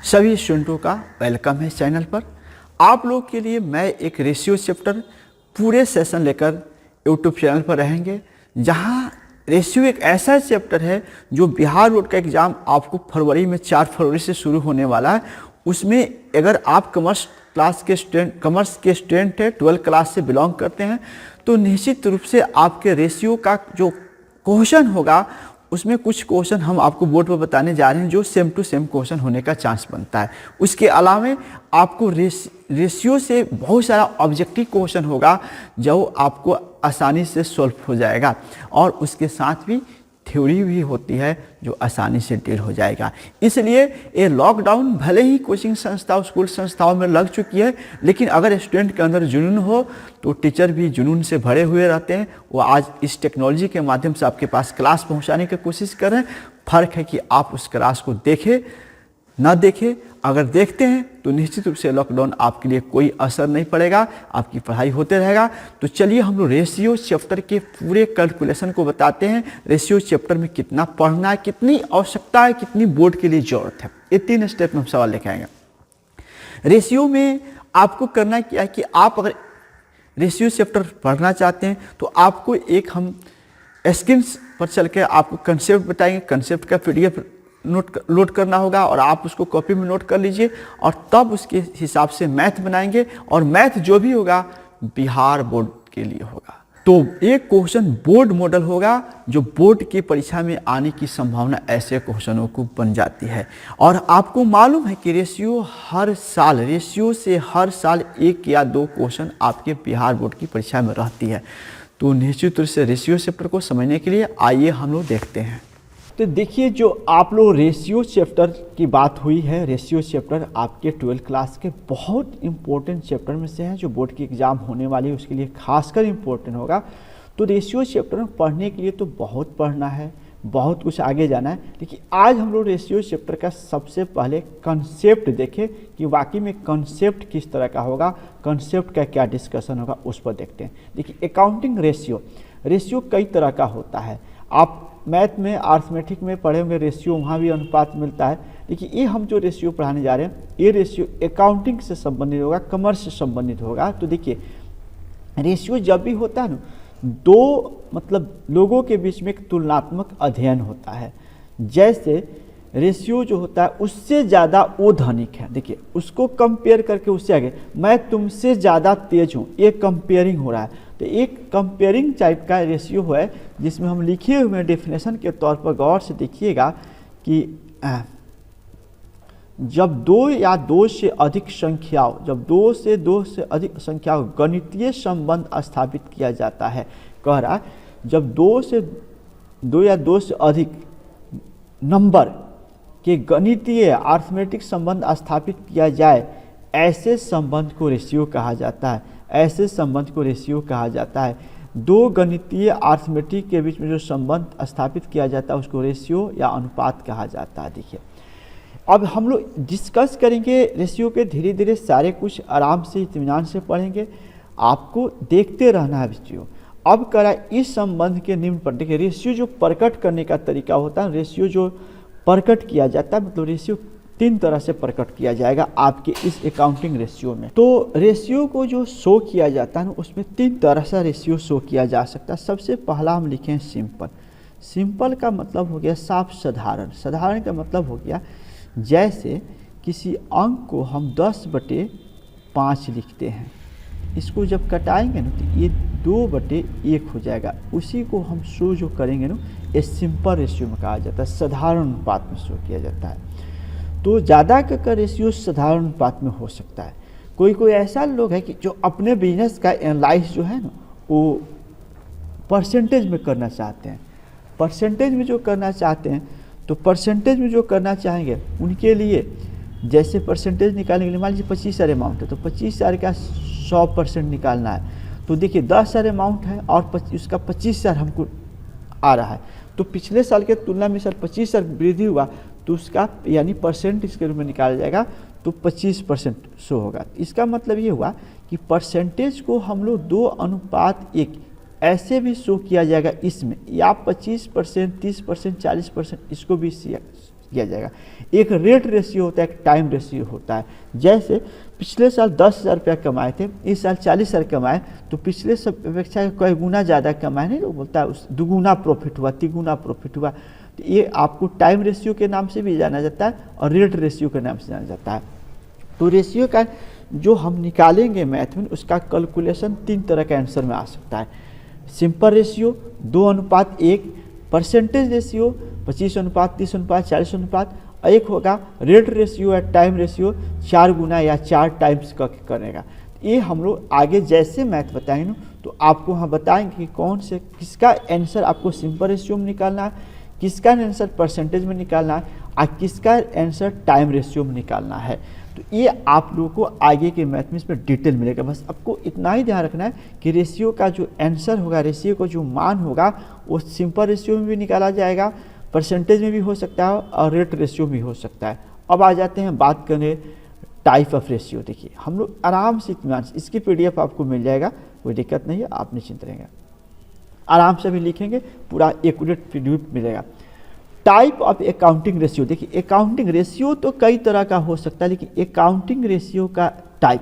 सभी स्टूडेंटों का वेलकम है इस चैनल पर। आप लोग के लिए मैं एक रेशियो चैप्टर पूरे सेशन लेकर यूट्यूब चैनल पर रहेंगे, जहां रेशियो एक ऐसा चैप्टर है जो बिहार बोर्ड का एग्ज़ाम आपको फरवरी में 4 फरवरी से शुरू होने वाला है। उसमें अगर आप कॉमर्स के स्टूडेंट है, 12 क्लास से बिलोंग करते हैं, तो निश्चित रूप से आपके रेशियो का जो क्वेश्चन होगा उसमें कुछ क्वेश्चन हम आपको बोर्ड पर बताने जा रहे हैं जो सेम टू सेम क्वेश्चन होने का चांस बनता है। उसके अलावा आपको रेशियो से बहुत सारा ऑब्जेक्टिव क्वेश्चन होगा जो आपको आसानी से सॉल्व हो जाएगा, और उसके साथ भी थ्योरी भी होती है जो आसानी से डील हो जाएगा। इसलिए ये लॉकडाउन भले ही कोचिंग संस्था स्कूल संस्थाओं में लग चुकी है, लेकिन अगर स्टूडेंट के अंदर जुनून हो तो टीचर भी जुनून से भरे हुए रहते हैं। वो आज इस टेक्नोलॉजी के माध्यम से आपके पास क्लास पहुंचाने की कोशिश कर रहे हैं। फ़र्क है कि आप उस क्लास को देखें ना देखें। अगर देखते हैं तो निश्चित रूप से लॉकडाउन आपके लिए कोई असर नहीं पड़ेगा, आपकी पढ़ाई होते रहेगा। तो चलिए हम लोग रेशियो चैप्टर के पूरे कैलकुलेशन को बताते हैं। रेशियो चैप्टर में कितना पढ़ना है, कितनी आवश्यकता है, कितनी बोर्ड के लिए ज़रूरत है, ये 3 स्टेप में हम सवाल लेके आएंगे। रेशियो में आपको करना क्या है कि आप अगर रेशियो चैप्टर पढ़ना चाहते हैं तो आपको एक हम स्क्रीन पर चल के आपको कंसेप्ट बताएंगे। कंसेप्ट का PDF लोड करना होगा और आप उसको कॉपी में नोट कर लीजिए, और तब उसके हिसाब से मैथ बनाएंगे, और मैथ जो भी होगा बिहार बोर्ड के लिए होगा। तो एक क्वेश्चन बोर्ड मॉडल होगा जो बोर्ड की परीक्षा में आने की संभावना ऐसे क्वेश्चनों को बन जाती है। और आपको मालूम है कि रेशियो से हर साल 1 या 2 क्वेश्चन आपके बिहार बोर्ड की परीक्षा में रहती है। तो निश्चित रूप से रेशियो चैप्टर को समझने के लिए आइए हम लोग देखते हैं। तो देखिए, जो आप लोग रेशियो चैप्टर की बात हुई है, रेशियो चैप्टर आपके 12 क्लास के बहुत इंपॉर्टेंट चैप्टर में से है, जो बोर्ड की एग्ज़ाम होने वाली है उसके लिए खासकर इंपॉर्टेंट होगा। तो रेशियो चैप्टर में पढ़ने के लिए तो बहुत पढ़ना है, बहुत कुछ आगे जाना है, लेकिन आज हम लोग रेशियो चैप्टर का सबसे पहले कंसेप्ट देखें कि वाकई में कंसेप्ट किस तरह का होगा, कंसेप्ट का क्या डिस्कशन होगा, उस पर देखते हैं। देखिए, अकाउंटिंग रेशियो कई तरह का होता है। आप मैथ में अर्थमेटिक में पढ़े होंगे रेशियो, वहाँ भी अनुपात मिलता है। देखिए, ये हम जो रेशियो पढ़ाने जा रहे हैं, ये रेशियो अकाउंटिंग से संबंधित होगा, कॉमर्स से संबंधित होगा। तो देखिए, रेशियो जब भी होता है ना, 2 लोगों के बीच में एक तुलनात्मक अध्ययन होता है। जैसे रेशियो जो होता है उससे ज़्यादा वो धनिक है, देखिए उसको कंपेयर करके उससे आगे, मैं तुमसे ज़्यादा तेज हूँ, ये कंपेयरिंग हो रहा है। तो एक कंपेयरिंग टाइप का रेशियो है, जिसमें हम लिखे हुए डेफिनेशन के तौर पर गौर से देखिएगा कि जब 2 या 2 से अधिक संख्याओं गणितीय संबंध स्थापित किया जाता है। कह रहा है जब 2 या 2 से अधिक नंबर के गणितीय अर्थमेटिक संबंध स्थापित किया जाए, ऐसे संबंध को रेशियो कहा जाता है। ऐसे संबंध को रेशियो कहा जाता है। 2 गणितीय अर्थमेटिक के बीच में जो संबंध स्थापित किया जाता है उसको रेशियो या अनुपात कहा जाता है। देखिए, अब हम लोग डिस्कस करेंगे रेशियो के, धीरे धीरे सारे कुछ आराम से इत्मीनान से पढ़ेंगे। आपको देखते रहना है रेशियो। अब करा इस संबंध के निम्न पर। देखिए, रेशियो जो प्रकट करने का तरीका होता है, रेशियो जो प्रकट किया जाता है, मतलब रेशियो 3 तरह से प्रकट किया जाएगा आपके इस अकाउंटिंग रेशियो में। तो रेशियो को जो शो किया जाता है ना, उसमें 3 तरह से रेशियो शो किया जा सकता है। सबसे पहला हम लिखें सिंपल। सिंपल का मतलब हो गया साफ साधारण। साधारण का मतलब हो गया जैसे किसी अंक को हम 10/5 लिखते हैं, इसको जब कटाएंगे ना तो ये 2/1 हो जाएगा। उसी को हम शो जो करेंगे ना, ये सिंपल रेशियो में कहा जाता है, साधारण अनुपात में शो किया जाता है। तो ज़्यादा का रेशियो साधारण अनुपात में हो सकता है। कोई ऐसा लोग है कि जो अपने बिजनेस का एनालाइज जो है ना, वो परसेंटेज में करना चाहते हैं। परसेंटेज में जो करना चाहते हैं, तो परसेंटेज में जो करना चाहेंगे उनके लिए, जैसे परसेंटेज निकालने के लिए मान लीजिए 25,000 अमाउंट है, तो 25,000 का 100% निकालना है। तो देखिए 10,000 अमाउंट है और उसका 25,000 हमको आ रहा है, तो पिछले साल के तुलना में सर 25,000 वृद्धि हुआ, तो उसका यानी परसेंट इसके रूप में निकाला जाएगा, तो 25% शो होगा। इसका मतलब ये हुआ कि परसेंटेज को हम लोग 2:1 ऐसे भी शो किया जाएगा इसमें, या 25%, 30%, 40% इसको भी किया जाएगा। एक रेट रेशियो होता है, एक टाइम रेशियो होता है। जैसे पिछले साल 10,000 रुपया कमाए थे, इस साल 40,000 कमाए, तो पिछले सब अपेक्षा कई गुना ज़्यादा कमाए, नहीं लोग बोलता है उस दुगुना प्रॉफिट हुआ, तिगुना प्रॉफिट हुआ। तो ये आपको टाइम रेशियो के नाम से भी जाना जाता है और रेट रेशियो के नाम से जाना जाता है। तो रेशियो का जो हम निकालेंगे मैथ में, उसका कैलकुलेशन 3 तरह के आंसर में आ सकता है। सिंपल रेशियो 2:1, परसेंटेज रेशियो 25:30, 40:40, एक होगा रेट रेशियो या टाइम रेशियो 4 गुना या 4 टाइम्स का करेगा। ये हम लोग आगे जैसे मैथ बताएंगे ना, तो आपको हम बताएंगे कि कौन से किसका आंसर आपको सिंपल रेशियो में निकालना है, किसका आंसर परसेंटेज में निकालना है और किसका आंसर टाइम रेशियो में निकालना है। तो ये आप लोगों को आगे के मैथ में इसमें डिटेल मिलेगा। बस आपको इतना ही ध्यान रखना है कि रेशियो का जो आंसर होगा, रेशियो का जो मान होगा, वो सिंपल रेशियो में भी निकाला जाएगा, परसेंटेज में भी हो सकता है और रेट रेशियो भी हो सकता है। अब आ जाते हैं बात करें टाइप ऑफ रेशियो। देखिए हम लोग आराम से इत्मीनान से, इसकी PDF आपको मिल जाएगा, कोई दिक्कत नहीं है, आप निश्चिंत रहेंगे, आराम से भी लिखेंगे, पूरा एक्यूरेट PDF मिलेगा। Type of accounting ratio. देखिए अकाउंटिंग रेशियो तो कई तरह का हो सकता है, लेकिन अकाउंटिंग रेशियो का टाइप,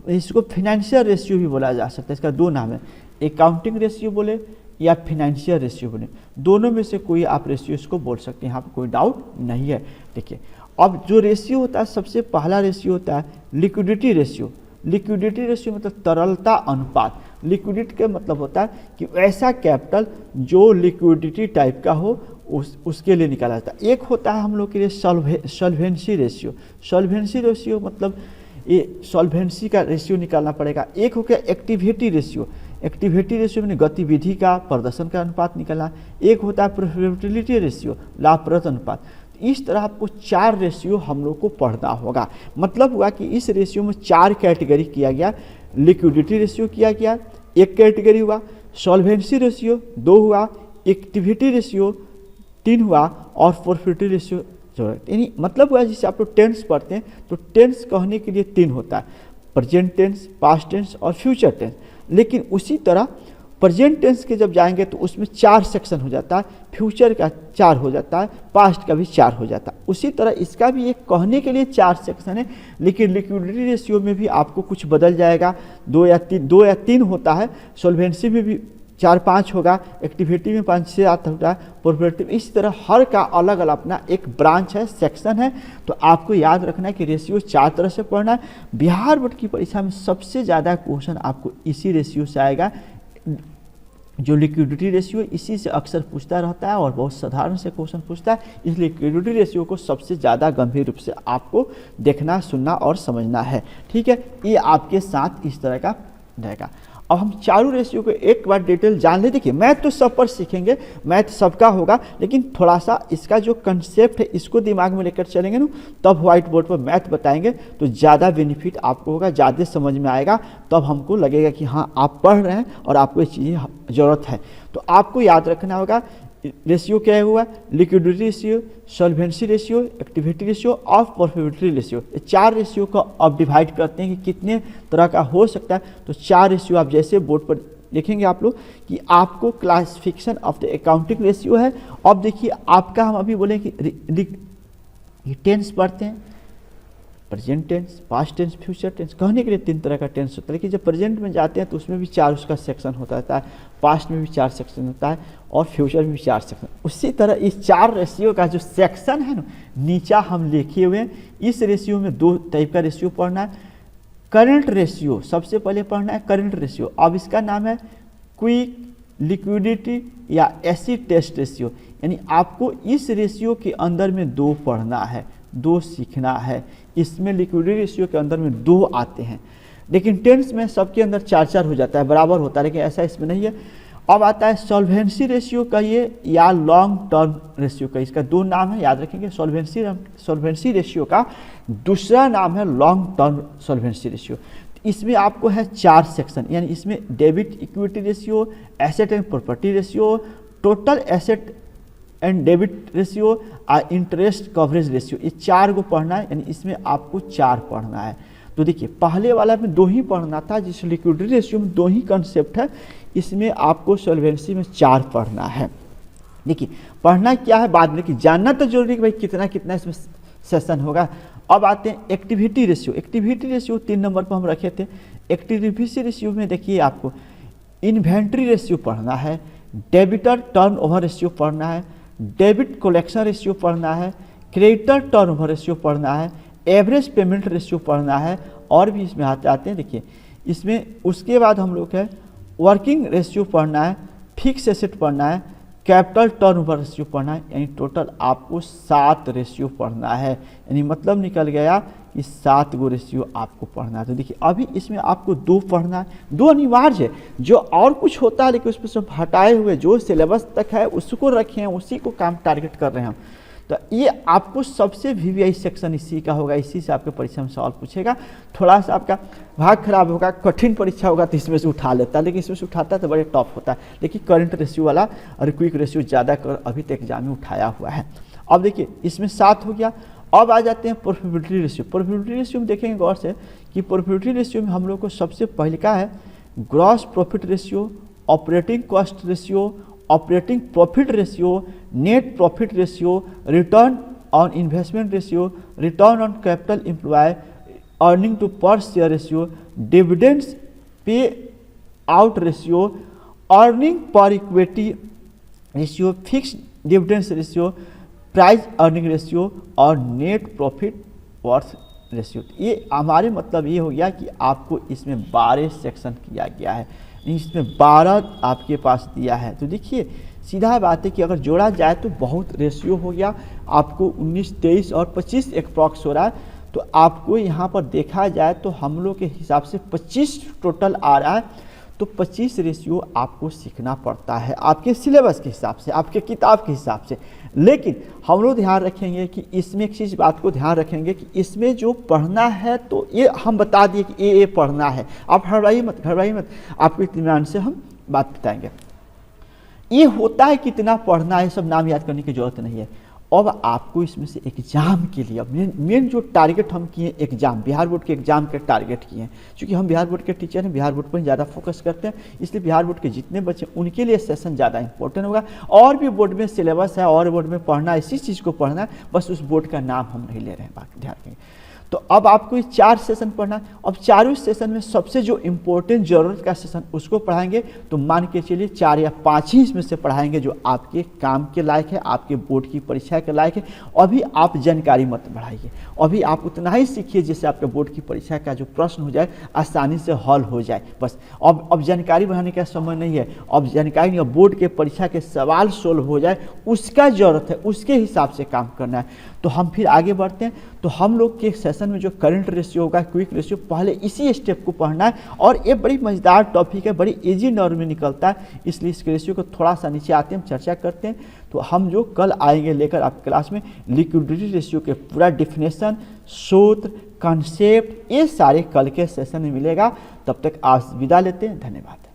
इसको फिनेंशियल रेशियो भी बोला जा सकता है। इसका 2 नाम है, अकाउंटिंग रेशियो बोले या फिनेंशियल रेशियो बोले, दोनों में से कोई आप रेशियो इसको बोल सकते हैं, यहाँ पर कोई डाउट नहीं है। देखिए अब जो रेशियो होता है, सबसे पहला रेशियो होता है लिक्विडिटी रेशियो। लिक्विडिटी रेशियो मतलब तरलता अनुपात। लिक्विडिटी का मतलब होता है कि ऐसा कैपिटल जो लिक्विडिटी टाइप का हो, उसके लिए निकाला जाता है। एक होता है हम लोग के लिए सॉल्वेंसी रेशियो। सॉल्वेंसी रेशियो मतलब ये सॉल्वेंसी का रेशियो निकालना पड़ेगा। एक हो गया एक्टिविटी रेशियो। एक्टिविटी रेशियो में गतिविधि का, प्रदर्शन का अनुपात निकालना। एक होता है प्रॉफिटेबिलिटी रेशियो, लाभप्रद अनुपात। इस तरह आपको 4 रेशियो हम लोग को पढ़ना होगा। मतलब हुआ कि इस रेशियो में 4 कैटेगरी किया गया। लिक्विडिटी रेशियो किया गया, 1 कैटेगरी हुआ, सॉल्वेंसी रेशियो 2 हुआ, एक्टिविटी रेशियो 3 हुआ और प्रॉफिटेबिलिटी रेशियो यानी मतलब हुआ जैसे आप लोग टेंस पढ़ते हैं तो टेंस कहने के लिए 3 होता है, प्रेजेंट टेंस, पास्ट टेंस और फ्यूचर टेंस। लेकिन उसी तरह प्रेजेंट टेंस के जब जाएंगे तो उसमें 4 सेक्शन हो जाता है, फ्यूचर का 4 हो जाता है, पास्ट का भी 4 हो जाता है। उसी तरह इसका भी एक कहने के लिए 4 सेक्शन है, लेकिन लिक्विडिटी रेशियो में भी आपको कुछ बदल जाएगा, 2 या 3 होता है, सॉल्वेंसी में भी 4-5 होगा, एक्टिविटी में 5-6 होगा, प्रॉफिटेबिलिटी। इस तरह हर का अलग अलग अपना एक ब्रांच है, सेक्शन है। तो आपको याद रखना है कि रेशियो 4 तरह से पढ़ना है। बिहार बोर्ड की परीक्षा में सबसे ज़्यादा क्वेश्चन आपको इसी रेशियो से आएगा। जो लिक्विडिटी रेशियो इसी से अक्सर पूछता रहता है और बहुत साधारण से क्वेश्चन पूछता है, इसलिए लिक्विडिटी रेशियो को सबसे ज़्यादा गंभीर रूप से आपको देखना, सुनना और समझना है। ठीक है, ये आपके साथ इस तरह का रहेगा। अब हम चारों रेशियो को एक बार डिटेल जान ले। देखिए मैथ तो सब पर सीखेंगे, मैथ सबका होगा, लेकिन थोड़ा सा इसका जो कंसेप्ट है इसको दिमाग में लेकर चलेंगे ना, तब व्हाइट बोर्ड पर मैथ बताएंगे तो ज़्यादा बेनिफिट आपको होगा, ज़्यादा समझ में आएगा। तब हमको लगेगा कि हाँ आप पढ़ रहे हैं और आपको ये चीज़ें ज़रूरत है। तो आपको याद रखना होगा रेशियो क्या हुआ, liquidity ratio, solvency ratio, activity ratio और प्रॉफिटेबिलिटी रेशियो। ये 4 रेशियो को अब डिवाइड करते हैं कि कितने तरह का हो सकता है। तो 4 रेशियो आप जैसे बोर्ड पर लिखेंगे आप लोग कि आपको classification of the accounting ratio है। अब देखिए आपका हम अभी बोले कि टेंस पढ़ते हैं, present tense, past tense, future tense. कहने के लिए 3 तरह का टेंस होता है, लेकिन जब प्रेजेंट में जाते हैं तो उसमें भी 4 उसका सेक्शन होता है, पास्ट में भी 4 सेक्शन होता है और फ्यूचर में भी 4 सेक्शन। उसी तरह इस 4 रेशियो का जो सेक्शन है ना, नीचा हम लिखे हुए हैं। इस रेशियो में 2 टाइप का रेशियो पढ़ना है। करंट रेशियो सबसे पहले पढ़ना है, करंट रेशियो। अब इसका नाम है क्विक लिक्विडिटी या एसिड टेस्ट रेशियो। यानी आपको इस रेशियो के अंदर में 2 पढ़ना है, 2 सीखना है। इसमें लिक्विडिटी रेशियो के अंदर में 2 आते हैं, लेकिन टेंस में सबके अंदर 4-4 हो जाता है, बराबर होता है, लेकिन ऐसा इसमें नहीं है। अब आता है सॉल्वेंसी रेशियो का ये या लॉन्ग टर्म रेशियो का, इसका 2 नाम है, याद रखेंगे। सॉल्वेंसी रेशियो का दूसरा नाम है लॉन्ग टर्म सॉल्वेंसी रेशियो। इसमें आपको है 4 सेक्शन, यानी इसमें debit equity ratio, asset and property ratio, total asset and debit ratio और इंटरेस्ट कवरेज रेशियो। ये 4 को पढ़ना है, यानी इसमें आपको 4 पढ़ना है। तो देखिए पहले वाला में 2 ही पढ़ना था, जिस लिक्विडिटी रेशियो में 2 ही कंसेप्ट है, इसमें आपको सॉल्वेंसी में 4 पढ़ना है। देखिए पढ़ना क्या है बाद में, कि जानना तो जरूरी है कि भाई कितना कितना इसमें सेशन होगा। अब आते हैं activity ratio. Activity ratio 3 number पर हम रखे थे। एक्टिविटी रेशियो में देखिए आपको इन्वेंट्री रेशियो पढ़ना है, डेबिटर टर्नओवर रेशियो पढ़ना है, डेबिट कलेक्शन रेशियो पढ़ना है, क्रेडिटर टर्नओवर रेशियो पढ़ना है, एवरेज पेमेंट रेशियो पढ़ना है, और भी इसमें आते हैं। देखिए इसमें उसके बाद हम लोग है वर्किंग रेशियो पढ़ना है, फिक्स एसेट पढ़ना है, कैपिटल टर्नओवर रेशियो पढ़ना है। यानी टोटल आपको 7 रेशियो पढ़ना है। यानी मतलब निकल गया कि 7 गो रेशियो आपको पढ़ना है। तो देखिए अभी इसमें आपको 2 पढ़ना है, 2 अनिवार्य है। जो और कुछ होता है लेकिन उसमें सब हटाए हुए जो सिलेबस तक है उसको रखे हैं, उसी को काम टारगेट कर रहे हैं हम। तो ये आपको सबसे वीवीआई सेक्शन इसी का होगा, इसी से आपके परीक्षा में सवाल पूछेगा। थोड़ा सा आपका भाग खराब होगा, कठिन परीक्षा होगा तो इसमें से उठा लेता है, लेकिन इसमें से उठाता है तो बड़े टफ होता है। लेकिन करंट रेशियो वाला और क्विक रेशियो ज़्यादा अभी तक एग्जाम में उठाया हुआ है। अब देखिए इसमें 7 हो गया। अब आ जाते हैं प्रॉफिटेबिलिटी रेशियो। प्रॉफिटेबिलिटी रेशियो में देखेंगे गौर से कि प्रॉफिटेबिलिटी रेशियो में हम लोग को सबसे पहले का है gross profit ratio, operating cost ratio, operating profit ratio, net profit ratio, return on investment ratio, return on capital employ, earning to per share ratio, dividends pay out ratio, earning per equity ratio, fixed dividends ratio, price earning ratio और net profit worth ratio. ये हमारे मतलब ये हो गया कि आपको इसमें 12 सेक्शन किया गया है, इसमें 12 आपके पास दिया है। तो देखिए सीधा बात है कि अगर जोड़ा जाए तो बहुत रेशियो हो गया आपको 19, 23 और 25 अप्रॉक्स हो रहा है। तो आपको यहाँ पर देखा जाए तो हम लोग के हिसाब से 25 टोटल आ रहा है। तो 25 रेशियो आपको सीखना पड़ता है आपके सिलेबस के हिसाब से, आपके किताब के हिसाब से। लेकिन हम लोग ध्यान रखेंगे कि इसमें एक चीज़ बात को ध्यान रखेंगे कि इसमें जो पढ़ना है तो ये हम बता दिए कि ये पढ़ना है। आप घबराइए मत, आपको इत्मीनान से हम बात बताएंगे। ये होता है कितना पढ़ना है, सब नाम याद करने की जरूरत नहीं है। अब आपको इसमें से एग्जाम के लिए मेन जो टारगेट हम किए एग्जाम, बिहार बोर्ड के एग्जाम के टारगेट किए हैं। क्योंकि हम बिहार बोर्ड के टीचर हैं, बिहार बोर्ड पर ज़्यादा फोकस करते हैं, इसलिए बिहार बोर्ड के जितने बच्चे उनके लिए सेशन ज़्यादा इंपॉर्टेंट होगा। और भी बोर्ड में सिलेबस है, और बोर्ड में पढ़ना इसी चीज़ को पढ़ना है, बस उस बोर्ड का नाम हम नहीं ले रहे हैं, बाकी ध्यान रखेंगे। तो अब आपको ये 4 सेशन पढ़ना है। अब चारों सेशन में सबसे जो इम्पोर्टेंट ज़रूरत का सेशन उसको पढ़ाएंगे। तो मान के चलिए 4 या 5 ही इसमें से पढ़ाएंगे जो आपके काम के लायक है, आपके बोर्ड की परीक्षा के लायक है। अभी आप जानकारी मत बढ़ाइए, अभी आप उतना ही सीखिए जिससे आपके बोर्ड की परीक्षा का जो प्रश्न हो जाए आसानी से हल हो जाए। बस अब जानकारी बढ़ाने का समय नहीं है, अब जानकारी नहीं, बोर्ड के परीक्षा के सवाल सोल्व हो जाए उसका ज़रूरत है, उसके हिसाब से काम करना है। तो हम फिर आगे बढ़ते हैं। तो हम लोग के सेशन में जो करंट रेशियो होगा, क्विक रेशियो, पहले इसी स्टेप को पढ़ना है। और ये बड़ी मज़ेदार टॉपिक है, बड़ी इजी नॉर्म में निकलता है, इसलिए इस रेशियो को थोड़ा सा नीचे आते हैं, हम चर्चा करते हैं। तो हम जो कल आएंगे लेकर आपकी क्लास में लिक्विडिटी रेशियो के पूरा डिफिनेशन, सूत्र, कॉन्सेप्ट, ये सारे कल के सेशन में मिलेगा। तब तक आज विदा लेते हैं, धन्यवाद।